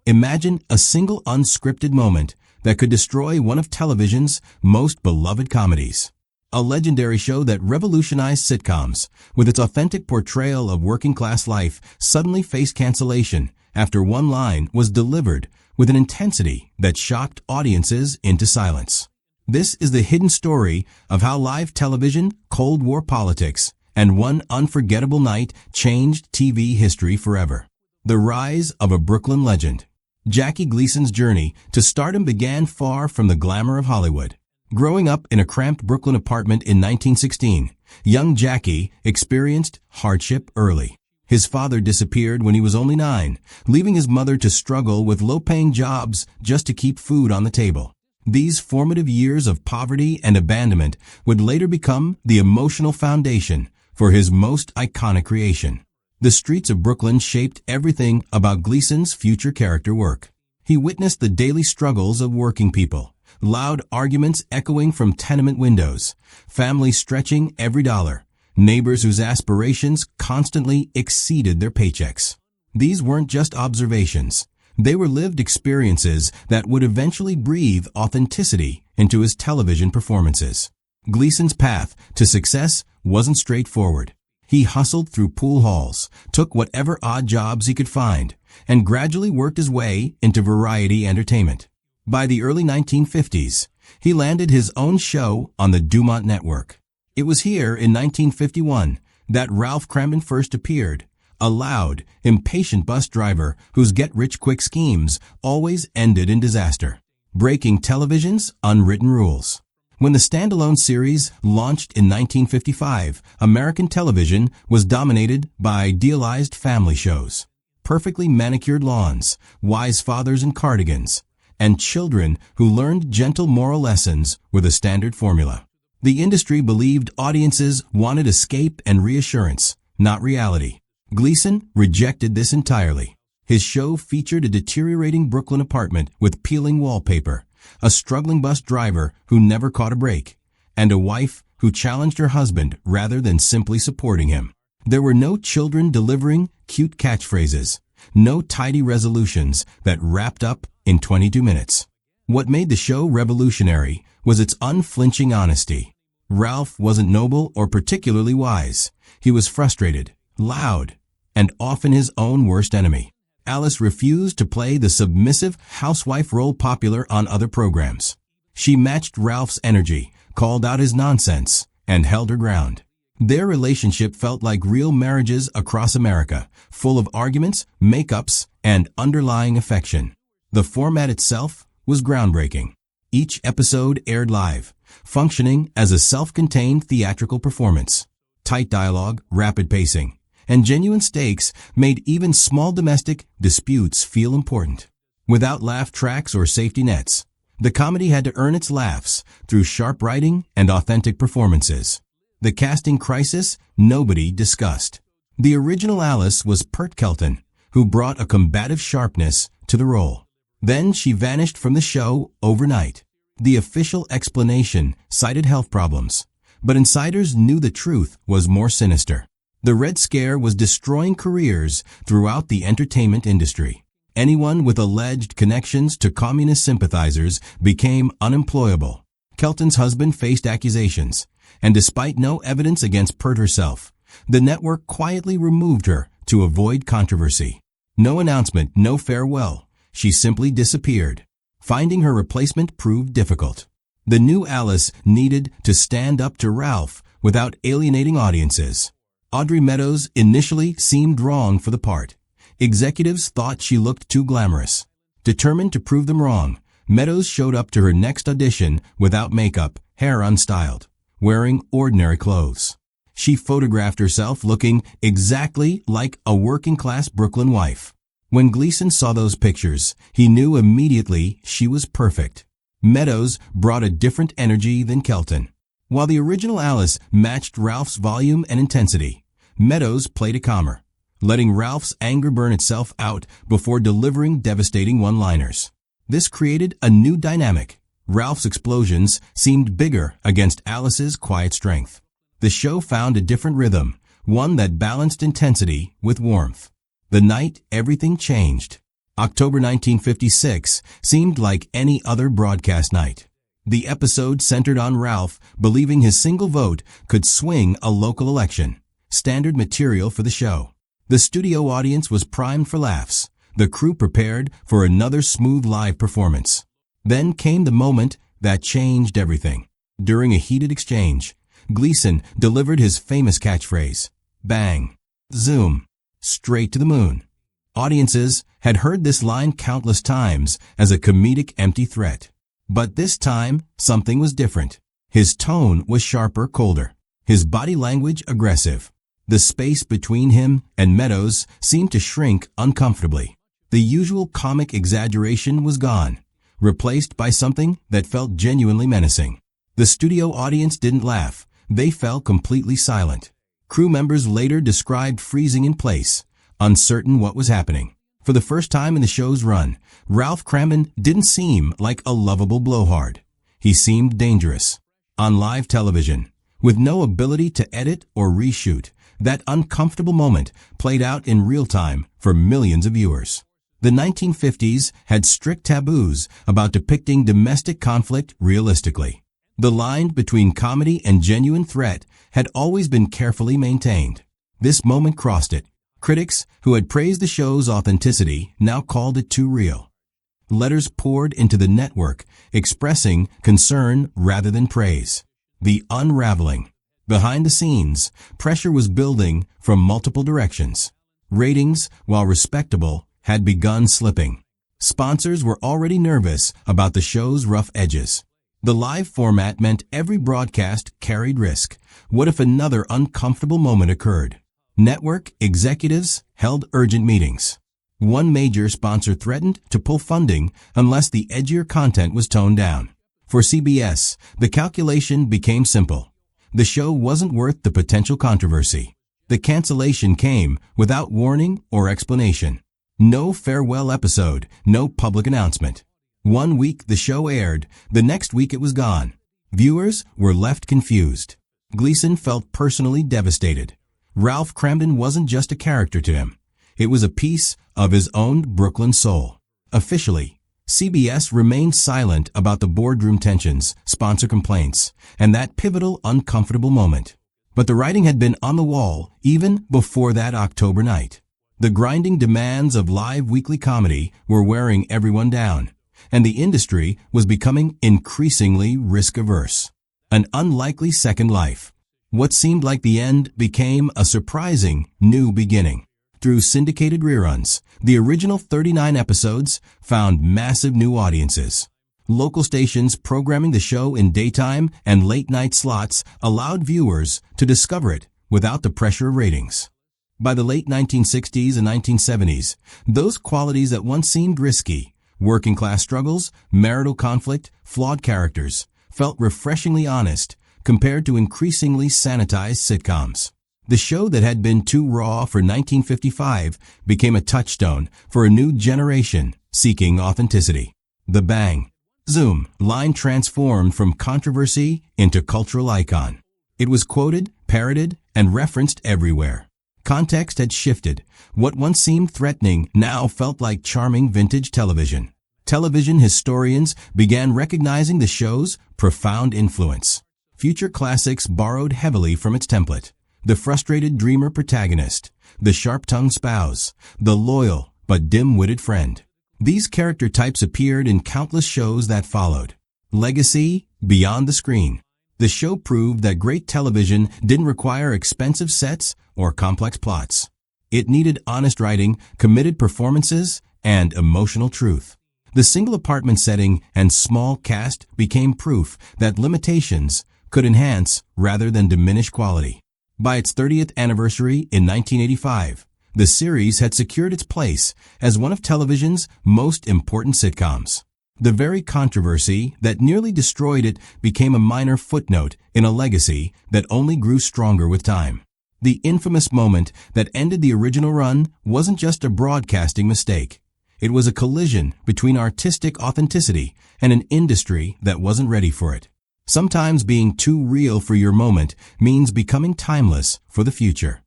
Imagine a single unscripted moment that could destroy one of television's most beloved comedies. A legendary show that revolutionized sitcoms, with its authentic portrayal of working-class life, suddenly faced cancellation after one line was delivered with an intensity that shocked audiences into silence. This is the hidden story of how live television, Cold War politics, and one unforgettable night changed TV history forever. The rise of a Brooklyn legend. Jackie Gleason's journey to stardom began far from the glamour of Hollywood. Growing up in a cramped Brooklyn apartment in 1916, young Jackie experienced hardship early. His father disappeared when he was only 9, leaving his mother to struggle with low-paying jobs just to keep food on the table. These formative years of poverty and abandonment would later become the emotional foundation for his most iconic creation. The streets of Brooklyn shaped everything about Gleason's future character work. He witnessed the daily struggles of working people, loud arguments echoing from tenement windows, families stretching every dollar, neighbors whose aspirations constantly exceeded their paychecks. These weren't just observations. They were lived experiences that would eventually breathe authenticity into his television performances. Gleason's path to success wasn't straightforward. He hustled through pool halls, took whatever odd jobs he could find, and gradually worked his way into variety entertainment. By the early 1950s, he landed his own show on the Dumont Network. It was here in 1951 that Ralph Kramden first appeared, a loud, impatient bus driver whose get-rich-quick schemes always ended in disaster, breaking television's unwritten rules. When the standalone series launched in 1955, American television was dominated by idealized family shows, perfectly manicured lawns, wise fathers in cardigans, and children who learned gentle moral lessons were the standard formula. The industry believed audiences wanted escape and reassurance, not reality. Gleason rejected this entirely. His show featured a deteriorating Brooklyn apartment with peeling wallpaper, a struggling bus driver who never caught a break, and a wife who challenged her husband rather than simply supporting him. There were no children delivering cute catchphrases, no tidy resolutions that wrapped up in 22 minutes. What made the show revolutionary was its unflinching honesty. Ralph wasn't noble or particularly wise. He was frustrated, loud, and often his own worst enemy. Alice refused to play the submissive housewife role popular on other programs. She matched Ralph's energy, called out his nonsense, and held her ground. Their relationship felt like real marriages across America, full of arguments, makeups, and underlying affection. The format itself was groundbreaking. Each episode aired live, functioning as a self-contained theatrical performance. Tight dialogue, rapid pacing, and genuine stakes made even small domestic disputes feel important. Without laugh tracks or safety nets, the comedy had to earn its laughs through sharp writing and authentic performances. The casting crisis nobody discussed. The original Alice was Pert Kelton, who brought a combative sharpness to the role. Then she vanished from the show overnight. The official explanation cited health problems, but insiders knew the truth was more sinister. The Red Scare was destroying careers throughout the entertainment industry. Anyone with alleged connections to communist sympathizers became unemployable. Kelton's husband faced accusations, and despite no evidence against Pert herself, the network quietly removed her to avoid controversy. No announcement, no farewell. She simply disappeared. Finding her replacement proved difficult. The new Alice needed to stand up to Ralph without alienating audiences. Audrey Meadows initially seemed wrong for the part. Executives thought she looked too glamorous. Determined to prove them wrong, Meadows showed up to her next audition without makeup, hair unstyled, wearing ordinary clothes. She photographed herself looking exactly like a working-class Brooklyn wife. When Gleason saw those pictures, he knew immediately she was perfect. Meadows brought a different energy than Kelton. While the original Alice matched Ralph's volume and intensity, Meadows played it calmer, letting Ralph's anger burn itself out before delivering devastating one-liners. This created a new dynamic. Ralph's explosions seemed bigger against Alice's quiet strength. The show found a different rhythm, one that balanced intensity with warmth. The night everything changed. October 1956 seemed like any other broadcast night. The episode centered on Ralph believing his single vote could swing a local election, standard material for the show. The studio audience was primed for laughs, the crew prepared for another smooth live performance. Then came the moment that changed everything. During a heated exchange, Gleason delivered his famous catchphrase, "Bang, zoom, straight to the moon." Audiences had heard this line countless times as a comedic empty threat. But this time, something was different. His tone was sharper, colder. His body language aggressive. The space between him and Meadows seemed to shrink uncomfortably. The usual comic exaggeration was gone, replaced by something that felt genuinely menacing. The studio audience didn't laugh. They fell completely silent. Crew members later described freezing in place, uncertain what was happening. For the first time in the show's run, Ralph Kramden didn't seem like a lovable blowhard. He seemed dangerous. On live television, with no ability to edit or reshoot, that uncomfortable moment played out in real time for millions of viewers. The 1950s had strict taboos about depicting domestic conflict realistically. The line between comedy and genuine threat had always been carefully maintained. This moment crossed it. Critics who had praised the show's authenticity now called it too real. Letters poured into the network, expressing concern rather than praise. The unraveling. Behind the scenes, pressure was building from multiple directions. Ratings, while respectable, had begun slipping. Sponsors were already nervous about the show's rough edges. The live format meant every broadcast carried risk. What if another uncomfortable moment occurred? Network executives held urgent meetings. One major sponsor threatened to pull funding unless the edgier content was toned down. For CBS, the calculation became simple. The show wasn't worth the potential controversy. The cancellation came without warning or explanation. No farewell episode, no public announcement. One week the show aired, the next week it was gone. Viewers were left confused. Gleason felt personally devastated. Ralph Kramden wasn't just a character to him. It was a piece of his own Brooklyn soul. Officially, CBS remained silent about the boardroom tensions, sponsor complaints, and that pivotal, uncomfortable moment. But the writing had been on the wall even before that October night. The grinding demands of live weekly comedy were wearing everyone down, and the industry was becoming increasingly risk-averse. An unlikely second life. What seemed like the end became a surprising new beginning. Through syndicated reruns, the original 39 episodes found massive new audiences. Local stations programming the show in daytime and late-night slots allowed viewers to discover it without the pressure of ratings. By the late 1960s and 1970s, those qualities that once seemed risky, working-class struggles, marital conflict, flawed characters, felt refreshingly honest compared to increasingly sanitized sitcoms. The show that had been too raw for 1955 became a touchstone for a new generation seeking authenticity. The bang, zoom line transformed from controversy into cultural icon. It was quoted, parodied, and referenced everywhere. Context had shifted. What once seemed threatening now felt like charming vintage television. Television historians began recognizing the show's profound influence. Future classics borrowed heavily from its template. The frustrated dreamer protagonist, the sharp-tongued spouse, the loyal but dim-witted friend. These character types appeared in countless shows that followed. Legacy beyond the screen. The show proved that great television didn't require expensive sets or complex plots. It needed honest writing, committed performances, and emotional truth. The single apartment setting and small cast became proof that limitations could enhance rather than diminish quality. By its 30th anniversary in 1985, the series had secured its place as one of television's most important sitcoms. The very controversy that nearly destroyed it became a minor footnote in a legacy that only grew stronger with time. The infamous moment that ended the original run wasn't just a broadcasting mistake. It was a collision between artistic authenticity and an industry that wasn't ready for it. Sometimes being too real for your moment means becoming timeless for the future.